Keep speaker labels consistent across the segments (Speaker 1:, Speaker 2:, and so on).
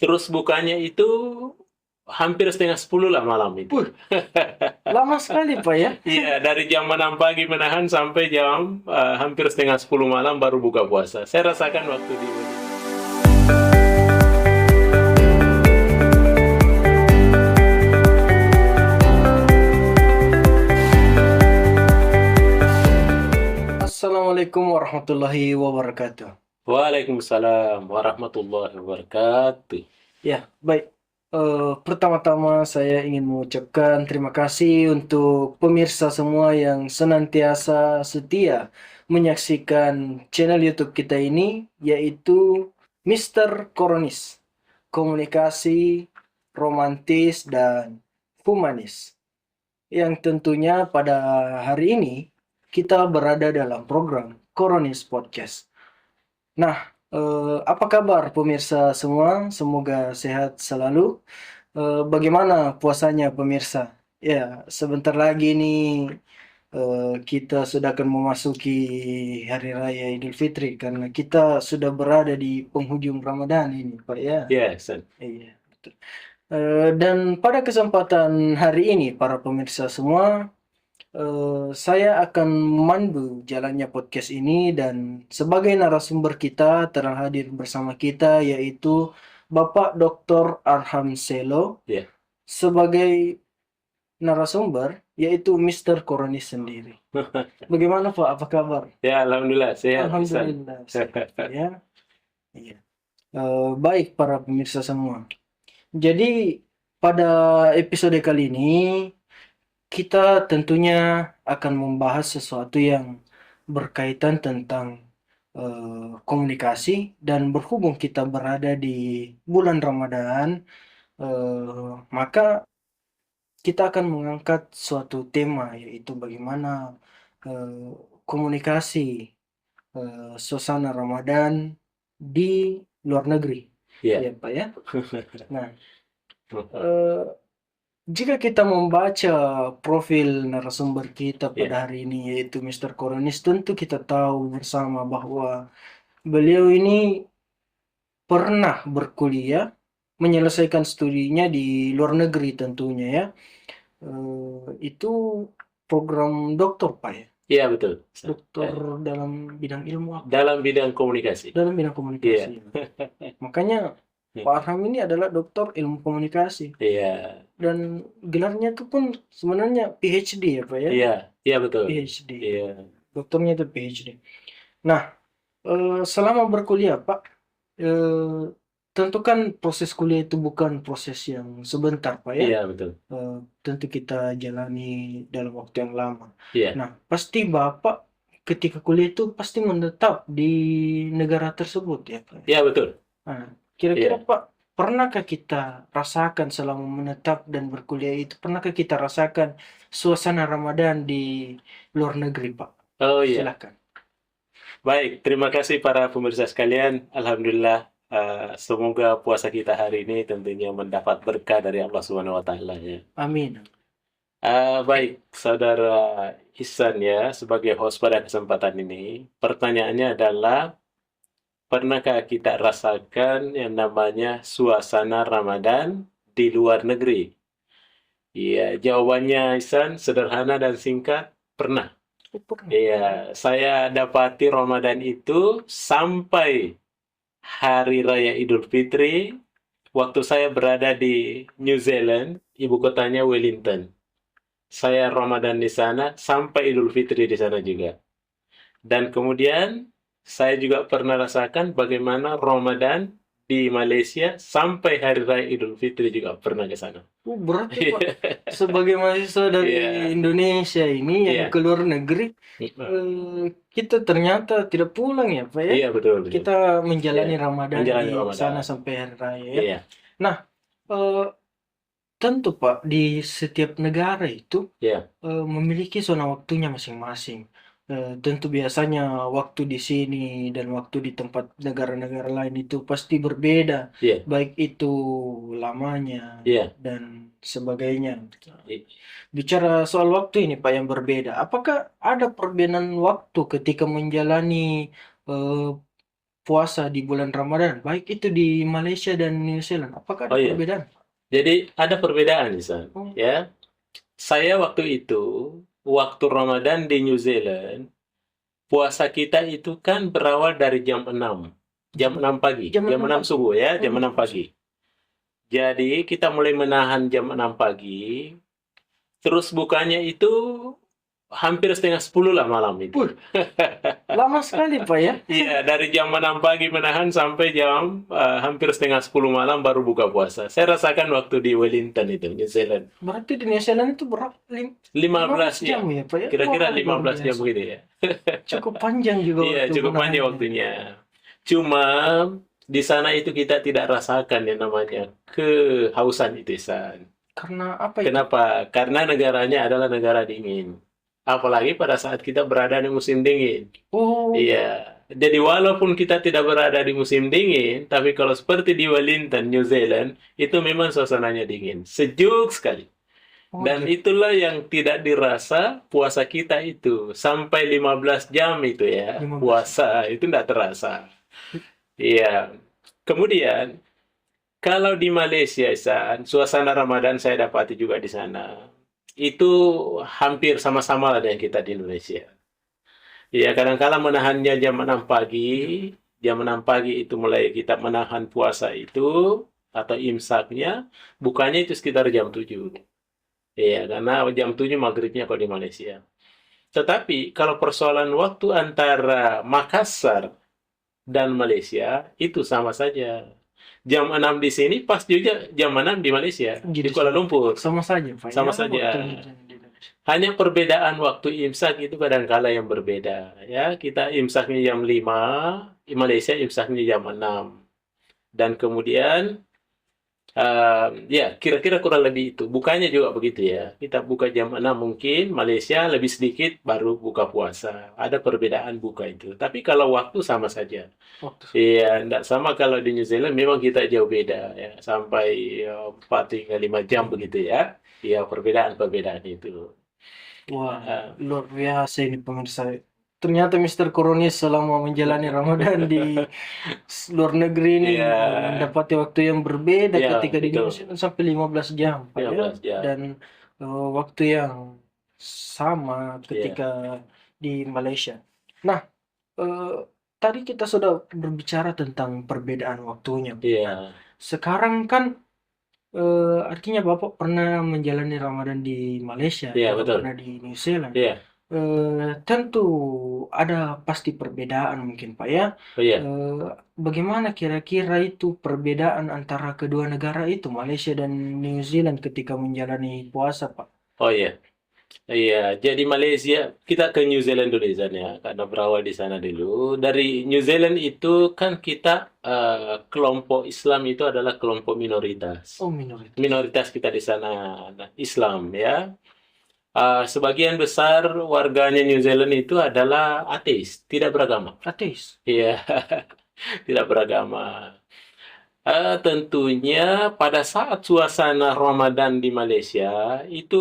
Speaker 1: Terus bukanya itu hampir 9:30 lah malam itu.
Speaker 2: Wih, lama sekali Pak ya.
Speaker 1: Iya, dari jam 6 pagi menahan sampai jam hampir 9:30 malam baru buka puasa. Saya rasakan waktu di Indonesia.
Speaker 2: Assalamualaikum warahmatullahi wabarakatuh.
Speaker 1: Waalaikumsalam warahmatullahi wabarakatuh.
Speaker 2: Ya, baik. Pertama-tama saya ingin mengucapkan terima kasih untuk pemirsa semua yang senantiasa setia menyaksikan channel YouTube kita ini, yaitu Mister Koronis, komunikasi romantis dan humanis. Yang tentunya pada hari ini kita berada dalam program Koronis Podcast. Nah, apa kabar pemirsa semua? Semoga sehat selalu. Bagaimana puasanya pemirsa? Ya, sebentar lagi nih kita sudah akan memasuki Hari Raya Idul Fitri karena kita sudah berada di penghujung Ramadan ini, Pak ya.
Speaker 1: Ya, San.
Speaker 2: Iya, betul. Dan pada kesempatan hari ini, para pemirsa semua, saya akan memandu jalannya podcast ini dan sebagai narasumber kita telah hadir bersama kita yaitu Bapak Dr. Arham Selo
Speaker 1: Ya.
Speaker 2: sebagai narasumber yaitu Mister Koronis sendiri. Bagaimana Pak? Apa kabar?
Speaker 1: Ya, alhamdulillah sehat, San.
Speaker 2: Alhamdulillah sehat ya. Iya. Baik para pemirsa semua. Jadi pada episode kali ini kita tentunya akan membahas sesuatu yang berkaitan tentang komunikasi dan berhubung kita berada di bulan Ramadan, maka kita akan mengangkat suatu tema yaitu bagaimana komunikasi suasana Ramadan di luar negeri,
Speaker 1: Ya.
Speaker 2: ya Pak ya. Nah, jika kita membaca profil narasumber kita pada hari ini yaitu Mister Koronis, tentu kita tahu bersama bahwa beliau ini pernah berkuliah, menyelesaikan studinya di luar negeri tentunya ya. Itu program doktor Pak ya?
Speaker 1: Iya, betul.
Speaker 2: Doktor dalam bidang ilmu apa?
Speaker 1: Dalam bidang komunikasi.
Speaker 2: Dalam bidang komunikasi. Makanya Pak Arham ini adalah doktor ilmu komunikasi.
Speaker 1: Iya.
Speaker 2: Dan gelarnya itu pun sebenarnya PhD ya Pak ya?
Speaker 1: Iya, iya betul.
Speaker 2: PhD.
Speaker 1: Iya.
Speaker 2: Dokternya itu PhD. Nah, selama berkuliah Pak, tentu kan proses kuliah itu bukan proses yang sebentar Pak ya?
Speaker 1: Iya, betul.
Speaker 2: Tentu kita jalani dalam waktu yang lama.
Speaker 1: Iya.
Speaker 2: Nah, pasti Bapak ketika kuliah itu pasti menetap di negara tersebut ya Pak?
Speaker 1: Iya, betul.
Speaker 2: Nah, kira-kira Pak, pernahkah kita rasakan selama menetap dan berkuliah itu, pernahkah kita rasakan suasana Ramadan di luar negeri Pak?
Speaker 1: Oh iya.
Speaker 2: Silakan.
Speaker 1: Baik, terima kasih para pemirsa sekalian. Alhamdulillah, semoga puasa kita hari ini tentunya mendapat berkah dari Allah Subhanahu wa taala ya.
Speaker 2: Amin.
Speaker 1: Baik, Saudara Ihsan ya, sebagai host pada kesempatan ini, pertanyaannya adalah pernahkah kita rasakan yang namanya suasana Ramadan di luar negeri? Iya, jawabannya Ihsan sederhana dan singkat, pernah. Iya, saya dapati Ramadan itu sampai Hari Raya Idul Fitri waktu saya berada di New Zealand, ibu kotanya Wellington. Saya Ramadan di sana sampai Idul Fitri di sana juga. Dan kemudian saya juga pernah rasakan bagaimana Ramadan di Malaysia sampai Hari Raya Idul Fitri juga pernah ke sana.
Speaker 2: Berarti Pak, sebagai mahasiswa dari Indonesia ini yang ke luar negeri, kita ternyata tidak pulang ya Pak ya?
Speaker 1: Iya, betul.
Speaker 2: Kita menjalani Ramadan di sana sampai Hari Raya ya.
Speaker 1: Iya.
Speaker 2: Nah, tentu Pak, di setiap negara itu memiliki zona waktunya masing-masing. Tentu biasanya waktu di sini dan waktu di tempat negara-negara lain itu pasti berbeda, baik itu lamanya dan sebagainya. Bicara soal waktu ini Pak yang berbeda, apakah ada perbedaan waktu ketika menjalani puasa di bulan Ramadan, baik itu di Malaysia dan New Zealand. Apakah
Speaker 1: Oh
Speaker 2: ada
Speaker 1: iya,
Speaker 2: perbedaan?
Speaker 1: jadi ada perbedaan Ihsan,
Speaker 2: Oh,
Speaker 1: ya. Saya waktu itu, waktu Ramadan di New Zealand, puasa kita itu kan berawal dari jam 6. Jam 6 pagi,
Speaker 2: jam
Speaker 1: jam
Speaker 2: 6
Speaker 1: 6
Speaker 2: pagi.
Speaker 1: subuh ya,
Speaker 2: Oh,
Speaker 1: jam 6 pagi. Jadi kita mulai menahan jam 6 pagi, terus bukanya itu hampir setengah 10 lah malam itu.
Speaker 2: Wih, lama sekali Pak ya.
Speaker 1: Iya, dari jam 6 pagi menahan sampai jam hampir setengah 10 malam baru buka puasa. Saya rasakan waktu di Wellington itu, New Zealand.
Speaker 2: Berarti di New Zealand itu berapa?
Speaker 1: 15
Speaker 2: 15 jam
Speaker 1: ya,
Speaker 2: ya Pak ya?
Speaker 1: kira-kira
Speaker 2: Wah, luar
Speaker 1: 15 jam
Speaker 2: biasa.
Speaker 1: begitu ya.
Speaker 2: Cukup panjang juga
Speaker 1: Iya,
Speaker 2: waktu
Speaker 1: cukup panjang
Speaker 2: menahannya.
Speaker 1: waktunya. Cuma di sana itu kita tidak rasakan yang namanya kehausan itu, San.
Speaker 2: Karena apa itu?
Speaker 1: Kenapa? Karena negaranya adalah negara dingin. Apalagi pada saat kita berada di musim dingin.
Speaker 2: Oh,
Speaker 1: Iya. Jadi walaupun kita tidak berada di musim dingin, tapi kalau seperti di Wellington, New Zealand, itu memang suasananya dingin. Sejuk sekali.
Speaker 2: oh
Speaker 1: Dan
Speaker 2: jadi
Speaker 1: itulah yang tidak dirasa puasa kita itu. Sampai 15 jam itu ya,
Speaker 2: 15.
Speaker 1: puasa itu tidak terasa. Iya. Kemudian, kalau di Malaysia, Isan, suasana Ramadan saya dapati juga di sana. Itu hampir sama-sama lah dengan kita di Indonesia. Ya, kadang-kala menahannya jam 6 pagi. Jam 6 pagi itu mulai kita menahan puasa itu, atau imsaknya, bukanya itu sekitar jam 7. Iya, karena jam 7 maghribnya kalau di Malaysia. Tetapi kalau persoalan waktu antara Makassar dan Malaysia, itu sama saja. Jam 6 di sini pas juga jam 6 di Malaysia, di
Speaker 2: Jadi
Speaker 1: Kuala Lumpur.
Speaker 2: sama saja Pak
Speaker 1: Sama
Speaker 2: ya
Speaker 1: saja.
Speaker 2: waktunya di Indonesia.
Speaker 1: Hanya perbedaan waktu imsak itu kadangkala yang berbeda. Ya, kita imsaknya jam 5, di Malaysia imsaknya jam 6. Dan kemudian ya, kira-kira kurang lebih itu. Bukanya juga begitu ya. Kita buka jam 6 mungkin, Malaysia lebih sedikit baru buka puasa. Ada perbedaan buka itu. Tapi kalau waktu sama saja.
Speaker 2: Waktu.
Speaker 1: Iya, enggak sama kalau di New Zealand memang kita jauh beda ya. Sampai 4 hingga 5 jam begitu ya. Iya, perbedaan-perbedaan itu.
Speaker 2: Wah,
Speaker 1: Ah,
Speaker 2: luar biasa ini pemirsa. Ternyata Mister Koronis selama menjalani Ramadan di luar negeri ini
Speaker 1: iya,
Speaker 2: mendapati waktu yang berbeda
Speaker 1: iya,
Speaker 2: ketika di
Speaker 1: betul.
Speaker 2: New Zealand sampai 15 jam, Pak ya.
Speaker 1: 15 jam.
Speaker 2: Dan waktu yang sama
Speaker 1: Iya,
Speaker 2: ketika di Malaysia. Nah, eh, tadi kita sudah berbicara tentang perbedaan waktunya.
Speaker 1: iya,
Speaker 2: Sekarang kan artinya Bapak pernah menjalani Ramadan di Malaysia,
Speaker 1: iya,
Speaker 2: juga
Speaker 1: betul.
Speaker 2: pernah di New Zealand.
Speaker 1: Iya,
Speaker 2: Tentu ada pasti perbedaan mungkin Pak ya.
Speaker 1: oh iya.
Speaker 2: Bagaimana kira-kira itu perbedaan antara kedua negara itu, Malaysia dan New Zealand ketika menjalani puasa, Pak?
Speaker 1: Oh iya. Iya, jadi Malaysia, kita ke New Zealand dulu di sana ya, karena berawal di sana dulu. Dari New Zealand itu kan kita kelompok Islam itu adalah kelompok minoritas.
Speaker 2: Oh, minoritas.
Speaker 1: Minoritas kita di sana nah, Islam ya. Sebagian besar warganya New Zealand itu adalah ateis, tidak beragama.
Speaker 2: Ateis.
Speaker 1: Iya, tidak beragama. Tentunya pada saat suasana Ramadan di Malaysia itu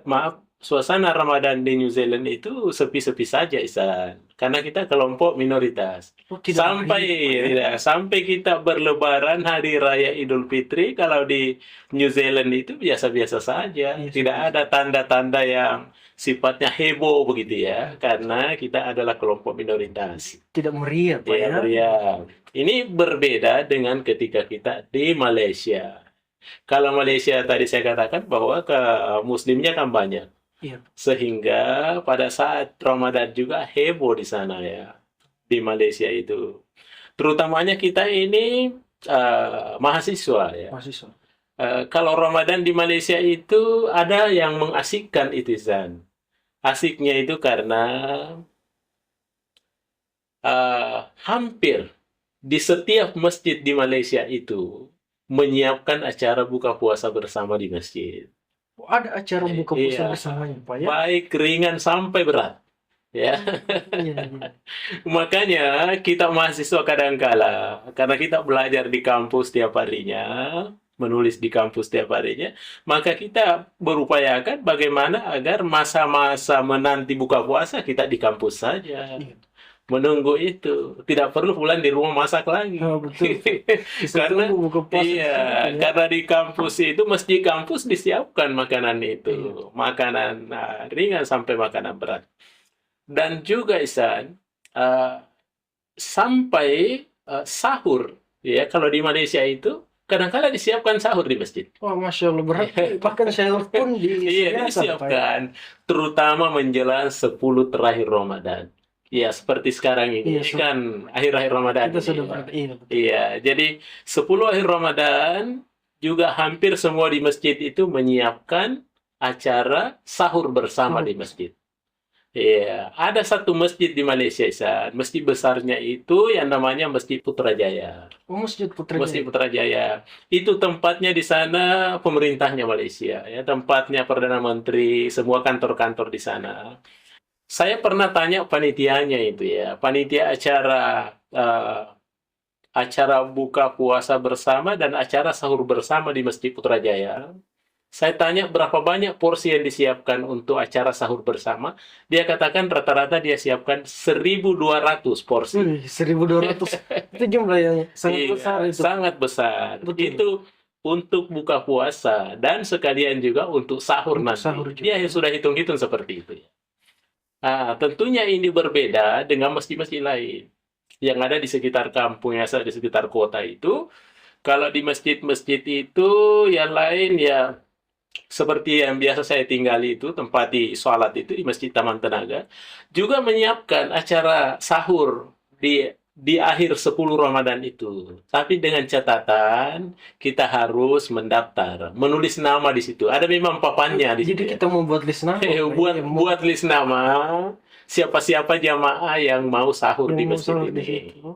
Speaker 1: maaf, suasana Ramadan di New Zealand itu sepi-sepi saja, Isan. Karena kita kelompok minoritas.
Speaker 2: Oh, tidak
Speaker 1: Sampai
Speaker 2: banyak, Pak ya.
Speaker 1: ya, sampai kita berlebaran hari raya Idul Fitri kalau di New Zealand itu biasa-biasa saja.
Speaker 2: Iya,
Speaker 1: Tidak
Speaker 2: seperti
Speaker 1: ada tanda-tanda yang sifatnya heboh begitu ya. Karena kita adalah kelompok minoritas.
Speaker 2: tidak meriah, Pak
Speaker 1: Iya,
Speaker 2: ya.
Speaker 1: meriah. Ini berbeda dengan ketika kita di Malaysia. Kalau Malaysia tadi saya katakan bahwa ke muslimnya kan banyak.
Speaker 2: Iya.
Speaker 1: Sehingga pada saat Ramadan juga heboh di sana ya. Di Malaysia itu. Terutamanya kita ini mahasiswa ya.
Speaker 2: Mahasiswa.
Speaker 1: Kalau Ramadan di Malaysia itu ada yang mengasikkan itu, Zan. Asiknya itu karena hampir di setiap masjid di Malaysia itu menyiapkan acara buka puasa bersama di masjid.
Speaker 2: Oh, ada acara buka puasa
Speaker 1: Iya,
Speaker 2: bersamanya, Pak ya.
Speaker 1: baik ringan sampai berat. Ya,
Speaker 2: Iya, iya.
Speaker 1: makanya kita mahasiswa kadangkala karena kita belajar di kampus tiap harinya, menulis di kampus tiap harinya, maka kita berupayakan bagaimana agar masa-masa menanti buka puasa kita di kampus saja.
Speaker 2: Iya.
Speaker 1: menunggu itu. Tidak perlu pulang di rumah masak lagi.
Speaker 2: Oh, betul, Pak. Bisa
Speaker 1: Karena
Speaker 2: tunggu buka puasa di
Speaker 1: iya,
Speaker 2: situ ya.
Speaker 1: karena di kampus itu mesti kampus disiapkan makanan itu,
Speaker 2: Iya.
Speaker 1: makanan ringan sampai makanan berat. Dan juga Isan, eh, sampai sahur, ya kalau di Malaysia itu kadang-kala disiapkan sahur di masjid.
Speaker 2: Wah, Masya Allah, berarti bahkan sahur pun
Speaker 1: Iya,
Speaker 2: disediakan, Pak ya.
Speaker 1: disiapkan, terutama menjelang 10 terakhir Ramadan. Ya, seperti sekarang ini.
Speaker 2: Iya,
Speaker 1: Ini kan akhir-akhir Ramadan
Speaker 2: kita
Speaker 1: ini,
Speaker 2: sudah
Speaker 1: ya.
Speaker 2: berada. Iya, betul.
Speaker 1: Iya, jadi 10 akhir Ramadan juga hampir semua di masjid itu menyiapkan acara sahur bersama
Speaker 2: Oh,
Speaker 1: di masjid. Iya, ada satu masjid di Malaysia, Isan. Masjid besarnya itu yang namanya Masjid Putrajaya.
Speaker 2: oh, Masjid
Speaker 1: Masjid
Speaker 2: Putrajaya.
Speaker 1: Putrajaya. Itu tempatnya di sana pemerintahnya Malaysia, ya, tempatnya Perdana Menteri, semua kantor-kantor di sana. Saya pernah tanya panitianya itu ya, panitia acara buka puasa bersama dan acara sahur bersama di Masjid Putrajaya. Saya tanya berapa banyak porsi yang disiapkan untuk acara sahur bersama. Dia katakan rata-rata dia siapkan 1.200 porsi.
Speaker 2: Wih, 1.200. Itu jumlah yang sangat
Speaker 1: Iya,
Speaker 2: besar itu.
Speaker 1: sangat besar.
Speaker 2: Betul.
Speaker 1: Itu untuk buka puasa dan sekalian juga untuk sahur
Speaker 2: Untuk
Speaker 1: nanti.
Speaker 2: sahur juga.
Speaker 1: Dia sudah hitung-hitung seperti itu ya. Tentunya ini berbeda dengan masjid-masjid lain yang ada di sekitar kampung, ya, di sekitar kota itu. Kalau di masjid-masjid itu yang lain ya seperti yang biasa saya tinggali itu, tempat di sholat itu di Masjid Taman Tenaga, juga menyiapkan acara sahur di akhir 10 Ramadan itu. Tapi dengan catatan, kita harus mendaftar, menulis nama di situ. Ada memang papannya di
Speaker 2: Jadi
Speaker 1: situ, ya.
Speaker 2: kita membuat list nama, Pak, ya,
Speaker 1: buat list nama siapa-siapa jamaah yang mau sahur
Speaker 2: yang
Speaker 1: di
Speaker 2: mau
Speaker 1: masjid
Speaker 2: sahur di
Speaker 1: ini.
Speaker 2: situ.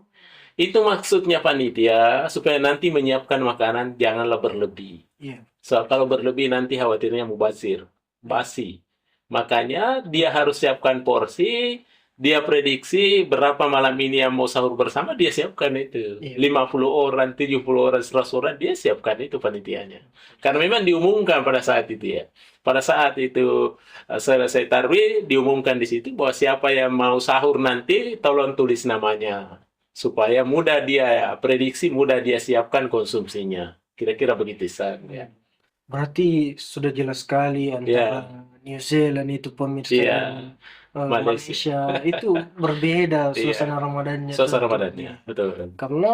Speaker 1: Itu maksudnya panitia, supaya nanti menyiapkan makanan janganlah berlebih.
Speaker 2: Iya.
Speaker 1: So, kalau berlebih nanti khawatirnya mubazir, basi. Makanya dia harus siapkan porsi, dia prediksi berapa malam ini yang mau sahur bersama, dia siapkan itu.
Speaker 2: Iya.
Speaker 1: 50 orang, 70 orang, 100 orang, dia siapkan itu panitianya. Karena memang diumumkan pada saat itu ya. Pada saat itu selesai tarwih, diumumkan di situ bahwa siapa yang mau sahur nanti, tolong tulis namanya. Supaya mudah dia prediksi, mudah dia siapkan konsumsinya. Kira-kira begitu, San. Ya.
Speaker 2: Berarti sudah jelas sekali antara New Zealand itu pemirsa
Speaker 1: Iya,
Speaker 2: dan
Speaker 1: Malaysia.
Speaker 2: Malaysia itu berbeda
Speaker 1: Iya,
Speaker 2: suasana Ramadannya.
Speaker 1: suasana
Speaker 2: tentu.
Speaker 1: Ramadannya, betul.
Speaker 2: Karena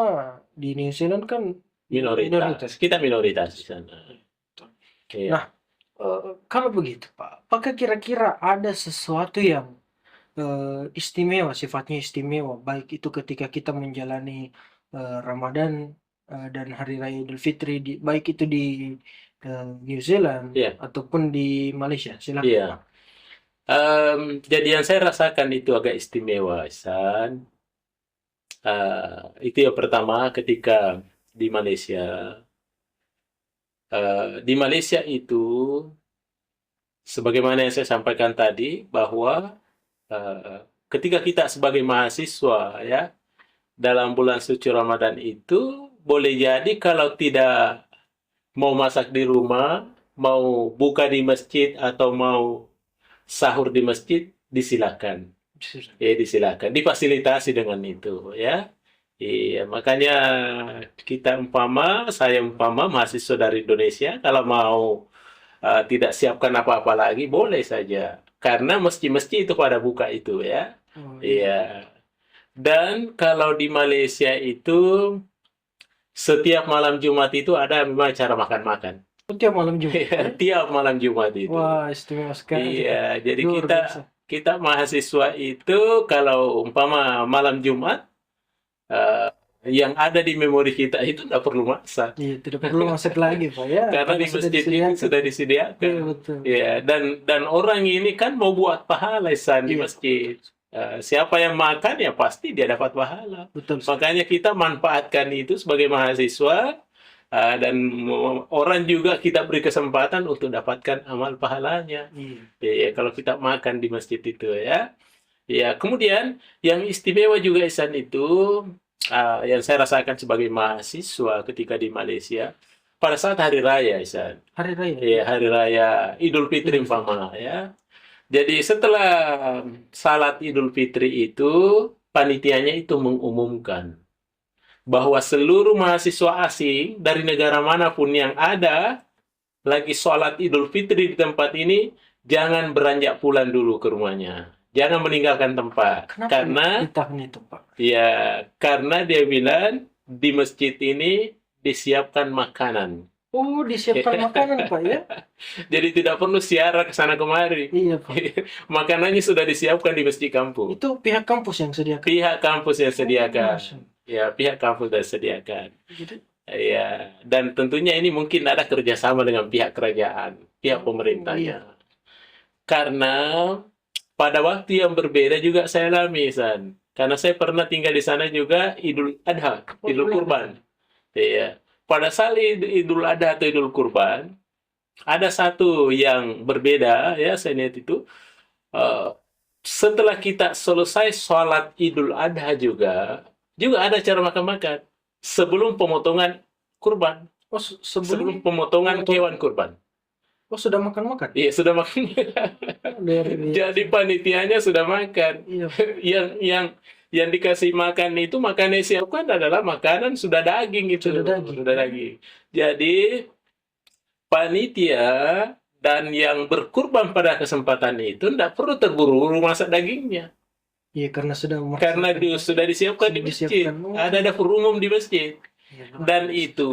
Speaker 2: di New Zealand kan
Speaker 1: Minoritas. Kita minoritas di sana. Iya.
Speaker 2: Nah, kalau begitu Pak, apakah kira-kira ada sesuatu yang istimewa, sifatnya istimewa, baik itu ketika kita menjalani Ramadan dan Hari Raya Idul Fitri, baik itu di New Zealand
Speaker 1: Iya.
Speaker 2: ataupun di Malaysia. Silakan,
Speaker 1: Iya.
Speaker 2: Pak.
Speaker 1: Jadi yang saya rasakan itu agak istimewa, San. Itu yang pertama ketika di Malaysia. Di Malaysia itu, sebagaimana yang saya sampaikan tadi, bahwa ketika kita sebagai mahasiswa, ya, dalam bulan suci Ramadan itu, boleh jadi kalau tidak mau masak di rumah, mau buka di masjid atau mau sahur di masjid, disilakan. Disilakan. Difasilitasi dengan itu, ya. Iya, makanya saya umpama mahasiswa dari Indonesia, kalau mau tidak siapkan apa-apa lagi, boleh saja. Karena mesti-mesti itu pada buka itu, ya.
Speaker 2: Oh,
Speaker 1: Iya. Dan kalau di Malaysia itu, setiap malam Jumat itu ada memang acara makan-makan.
Speaker 2: Tiap malam Jumat.
Speaker 1: Tiap malam Jumat itu.
Speaker 2: Wah, istimewa sekali.
Speaker 1: Iya, jadi
Speaker 2: Luar biasa.
Speaker 1: kita mahasiswa itu kalau umpama malam Jumat, yang ada di memori kita itu tidak perlu masak.
Speaker 2: Iya, tidak perlu masak lagi, Pak, ya.
Speaker 1: Karena di
Speaker 2: sudah
Speaker 1: masjid itu
Speaker 2: disediakan.
Speaker 1: sudah disediakan.
Speaker 2: Iya, betul.
Speaker 1: Ya, dan orang ini kan mau buat pahala San, di
Speaker 2: Iya.
Speaker 1: masjid. Siapa yang makan ya pasti dia dapat pahala.
Speaker 2: Betul.
Speaker 1: Makanya kita manfaatkan itu sebagai mahasiswa, dan orang juga kita beri kesempatan untuk dapatkan amal pahalanya.
Speaker 2: Iya.
Speaker 1: Ya, kalau kita makan di masjid itu, ya. Ya, kemudian yang istimewa juga Isan itu, yang saya rasakan sebagai mahasiswa ketika di Malaysia, pada saat hari raya, Isan.
Speaker 2: Hari Raya.
Speaker 1: Ya, hari raya Idul Fitri umpama, ya. Jadi setelah salat Idul Fitri itu, panitianya itu mengumumkan bahwa seluruh mahasiswa asing dari negara manapun yang ada lagi sholat Idul Fitri di tempat ini, jangan beranjak pulang dulu ke rumahnya. Jangan meninggalkan tempat.
Speaker 2: Kenapa
Speaker 1: Karena,
Speaker 2: di tahun itu, Pak?
Speaker 1: ya, karena dia bilang di masjid ini disiapkan makanan.
Speaker 2: Oh, disiapkan makanan, Pak, ya?
Speaker 1: Jadi tidak perlu ziarah ke sana kemari.
Speaker 2: Iya, Pak.
Speaker 1: Makanannya sudah disiapkan di masjid kampung.
Speaker 2: Itu pihak kampus yang sediakan.
Speaker 1: Pihak kampus yang sediakan.
Speaker 2: Masya.
Speaker 1: Ya, pihak kampus yang sediakan.
Speaker 2: Gitu.
Speaker 1: Ya, dan tentunya ini mungkin ada kerjasama dengan pihak kerajaan, pihak pemerintahnya. Karena pada waktu yang berbeda juga saya alami, San. Karena saya pernah tinggal di sana juga Idul Adha,
Speaker 2: Oh,
Speaker 1: Idul
Speaker 2: Idul
Speaker 1: Kurban. Iya. Pada saat Idul Adha atau Idul Kurban, ada satu yang berbeda, ya, saya lihat itu. eh, Setelah kita selesai sholat Idul Adha juga ada cara makan-makan. Sebelum pemotongan kurban.
Speaker 2: Oh,
Speaker 1: Sebelum pemotongan hewan kurban.
Speaker 2: Oh, sudah makan-makan?
Speaker 1: Iya, sudah makan.
Speaker 2: Luar biasa.
Speaker 1: Jadi panitianya sudah makan.
Speaker 2: Iya.
Speaker 1: Yang dikasih makan itu, makanan yang disiapkan adalah makanan sudah daging itu.
Speaker 2: Sudah daging.
Speaker 1: Sudah daging. Jadi panitia dan yang berkurban pada kesempatan itu tidak perlu terburu-buru masak dagingnya.
Speaker 2: Iya, karena sudah
Speaker 1: Karena sudah disiapkan
Speaker 2: Sudah
Speaker 1: di masjid.
Speaker 2: disiapkan. Oh.
Speaker 1: Ada dapur umum di masjid.
Speaker 2: Iya,
Speaker 1: Dan itu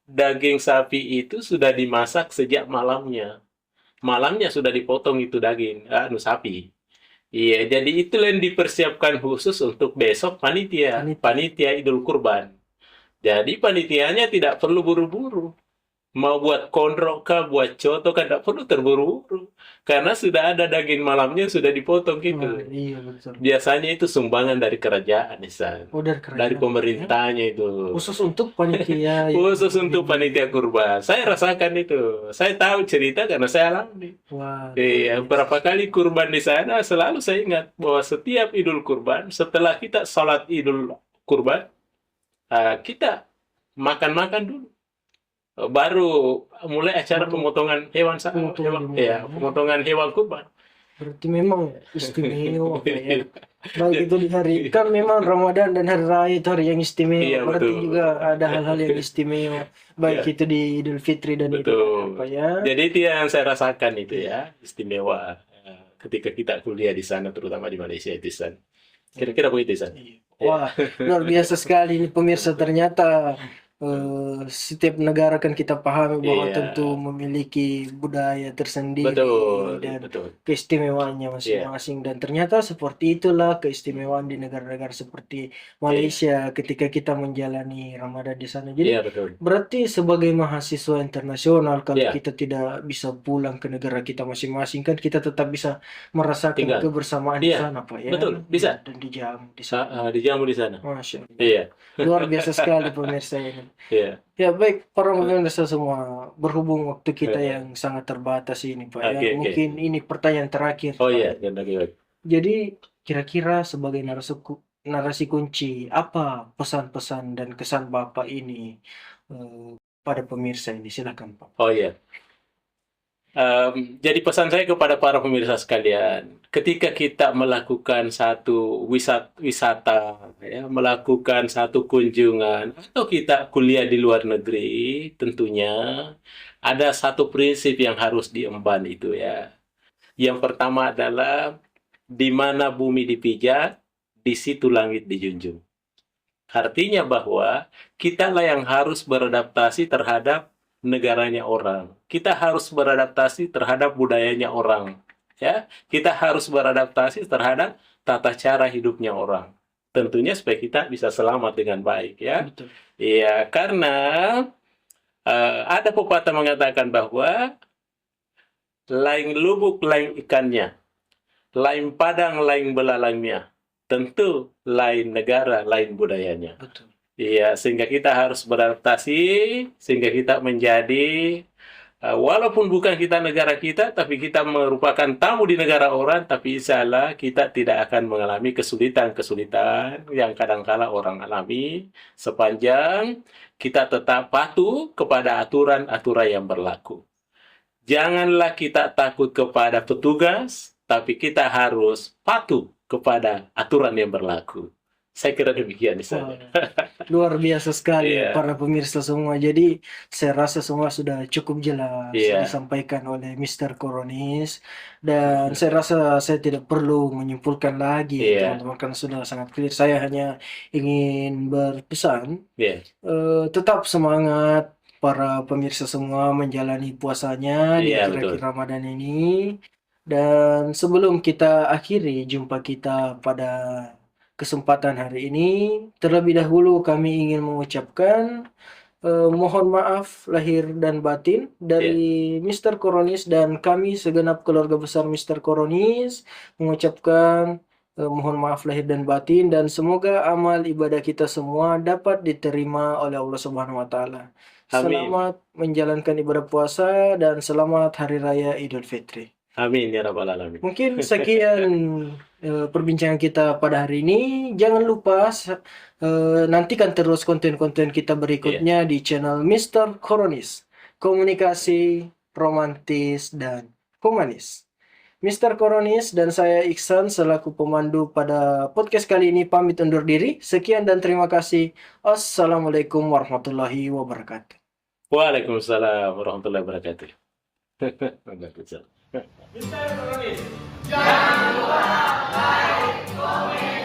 Speaker 1: daging sapi itu sudah dimasak sejak malamnya. Malamnya sudah dipotong itu daging sapi. Iya, jadi itu yang dipersiapkan khusus untuk besok panitia Idul Kurban. Jadi panitianya tidak perlu buru-buru. Mau buat kondrok kah, buat coto kan tidak perlu terburu-buru. Karena sudah ada daging malamnya sudah dipotong gitu.
Speaker 2: Nah, iya, betul.
Speaker 1: Biasanya itu sumbangan dari kerajaan, Nisan.
Speaker 2: Oh, dari kerajaan.
Speaker 1: Dari pemerintahnya itu.
Speaker 2: Khusus untuk panitia.
Speaker 1: Khusus untuk panitia kurban. Saya rasakan itu. Saya tahu cerita karena saya alami.
Speaker 2: Wah.
Speaker 1: Iya, berapa kali kurban di sana selalu saya ingat bahwa setiap Idul Kurban, setelah kita sholat Idul Kurban, kita makan-makan dulu. Baru mulai acara pemotongan hewan, pemotongan hewan kurban.
Speaker 2: Berarti memang istimewa, Pak, ya. Baik itu di hari, kan memang Ramadan dan hari raya itu hari yang istimewa.
Speaker 1: Iya,
Speaker 2: Berarti
Speaker 1: betul.
Speaker 2: juga ada hal-hal yang istimewa. Baik itu di Idul Fitri dan Idul
Speaker 1: Betul.
Speaker 2: Adha, Pak, ya.
Speaker 1: Jadi itu yang saya rasakan itu ya, istimewa ketika kita kuliah di sana, terutama di Malaysia itu, San. Kira-kira begitu, San.
Speaker 2: Wah, luar biasa sekali ini pemirsa. Ternyata setiap negara kan kita pahami bahwa
Speaker 1: Iya.
Speaker 2: tentu memiliki budaya tersendiri
Speaker 1: Betul,
Speaker 2: dan
Speaker 1: betul.
Speaker 2: keistimewaannya masing-masing. Dan ternyata seperti itulah keistimewaan di negara-negara seperti Malaysia ketika kita menjalani Ramadan di sana. Jadi
Speaker 1: Iya, betul.
Speaker 2: berarti sebagai mahasiswa internasional, kalau
Speaker 1: Iya.
Speaker 2: kita tidak bisa pulang ke negara kita masing-masing, kan kita tetap bisa merasakan
Speaker 1: Tinggal.
Speaker 2: kebersamaan di
Speaker 1: Iya,
Speaker 2: sana, Pak, ya.
Speaker 1: betul, bisa.
Speaker 2: Dan dijamu di sana.
Speaker 1: Dijamu di sana.
Speaker 2: Masya Allah.
Speaker 1: Iya.
Speaker 2: Luar biasa sekali pemirsa ini.
Speaker 1: Iya.
Speaker 2: Ya baik, para pemirsa semua, berhubung waktu kita yang sangat terbatas ini, Pak, ya.
Speaker 1: Oke.
Speaker 2: Mungkin ini pertanyaan terakhir,
Speaker 1: Oh
Speaker 2: Pak.
Speaker 1: iya, baik.
Speaker 2: Jadi kira-kira sebagai narasi kunci, apa pesan-pesan dan kesan Bapak ini pada pemirsa ini? Silakan, Pak.
Speaker 1: Oh iya. Jadi pesan saya kepada para pemirsa sekalian, ketika kita melakukan satu wisata, ya, melakukan satu kunjungan, atau kita kuliah di luar negeri, tentunya ada satu prinsip yang harus diemban itu ya. Yang pertama adalah di mana bumi dipijak, di situ langit dijunjung. Artinya bahwa kitalah yang harus beradaptasi terhadap negaranya orang. Kita harus beradaptasi terhadap budayanya orang. Ya, kita harus beradaptasi terhadap tata cara hidupnya orang. Tentunya supaya kita bisa selamat dengan baik, ya.
Speaker 2: Betul.
Speaker 1: Iya, karena ada pepatah mengatakan bahwa lain lubuk lain ikannya, lain padang lain belalangnya, tentu lain negara lain budayanya.
Speaker 2: Betul.
Speaker 1: Iya, sehingga kita harus beradaptasi, sehingga kita menjadi, walaupun bukan kita negara kita, tapi kita merupakan tamu di negara orang, tapi insya Allah kita tidak akan mengalami kesulitan-kesulitan yang kadangkala orang alami, sepanjang kita tetap patuh kepada aturan-aturan yang berlaku. Janganlah kita takut kepada petugas, tapi kita harus patuh kepada aturan yang berlaku. Saya kira demikian di sana.
Speaker 2: Luar biasa sekali
Speaker 1: Iya.
Speaker 2: para pemirsa semua. Jadi saya rasa semua sudah cukup jelas
Speaker 1: Iya.
Speaker 2: disampaikan oleh Mr. Koronis, dan saya rasa saya tidak perlu menyimpulkan lagi
Speaker 1: Iya.
Speaker 2: teman-teman, karena sudah sangat clear. Saya hanya ingin berpesan,
Speaker 1: Iya.
Speaker 2: tetap semangat para pemirsa semua menjalani puasanya di
Speaker 1: Iya,
Speaker 2: akhir-akhir
Speaker 1: betul.
Speaker 2: Ramadan ini. Dan sebelum kita akhiri jumpa kita pada kesempatan hari ini, terlebih dahulu kami ingin mengucapkan mohon maaf lahir dan batin
Speaker 1: Iya.
Speaker 2: dari Mr. Koronis dan kami segenap keluarga besar Mr. Koronis, mengucapkan mohon maaf lahir dan batin, dan semoga amal ibadah kita semua dapat diterima oleh Allah Subhanahu wa taala.
Speaker 1: Amin.
Speaker 2: Selamat menjalankan ibadah puasa dan selamat Hari Raya Idul Fitri.
Speaker 1: Amin ya rabbal alamin.
Speaker 2: Mungkin sekian perbincangan kita pada hari ini. Jangan lupa nantikan terus konten-konten kita berikutnya di channel Mr. Koronis. Komunikasi romantis dan humanis. Mr. Koronis dan saya Iksan selaku pemandu pada podcast kali ini pamit undur diri. Sekian dan terima kasih. Assalamualaikum warahmatullahi wabarakatuh.
Speaker 1: Waalaikumsalam warahmatullahi wabarakatuh. Waalaikumsalam. Mr. Koronis.
Speaker 3: Jangan lupa like, komen,